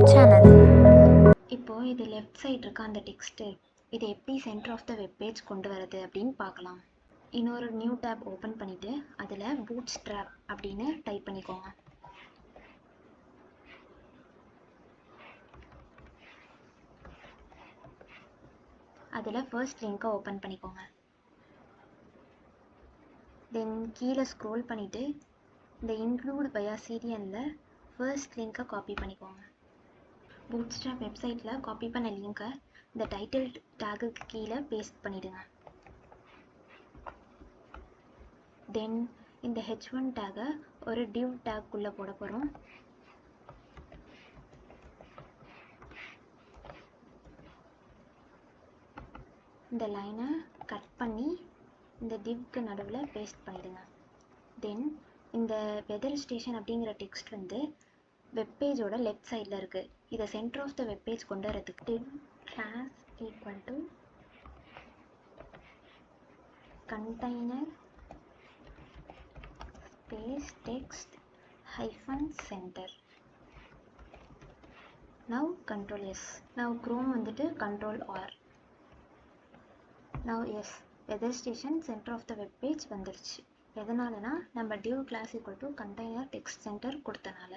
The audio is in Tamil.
YouTube channel. இப்போது இது லெஃப்ட் சைடு இருக்க அந்த டெக்ஸ்ட்டு இது எப்படி centre of the web page கொண்டு வரது அப்படின்னு பார்க்கலாம். இன்னொரு நியூ டேப் ஓப்பன் பண்ணிவிட்டு அதில் பூட் ஸ்ட்ராப் அப்படின்னு டைப் பண்ணிக்கோங்க. அதில் ஃபர்ஸ்ட் லிங்க்கை ஓப்பன் பண்ணிக்கோங்க. தென் கீழே ஸ்க்ரோல் பண்ணிவிட்டு இந்த இன்க்ளூட் வயா சீரியனில் ஃபர்ஸ்ட் லிங்க்கை காப்பி பண்ணிக்கோங்க. பூட்ஸ்ட்ராப் வெப்சைட்டில் காப்பி பண்ண லிங்க்கை இந்த டைட்டில் டேகுக்கு கீழே பேஸ்ட் பண்ணிவிடுங்க. தென் இந்த h1 டேகை ஒரு div டேக்குள்ளே போட போகிறோம். இந்த லைனை கட் பண்ணி இந்த divக்கு நடுவில் பேஸ்ட் பண்ணிவிடுங்க. தென் இந்த வெதர் ஸ்டேஷன் அப்படிங்கிற டெக்ஸ்ட் வெப்பேஜோட லெஃப்ட் சைடில் இருக்குது. இதை சென்டர் ஆஃப் த வெப்பேஜ் கொண்டு வரதுக்கு div class equal to container space text hyphen center. Now control S. Now Chrome control R. Now yes, weather station center of the web page வந்துருச்சு. எதனாலனா நம்ம div class equal to container text center கொடுத்தனால.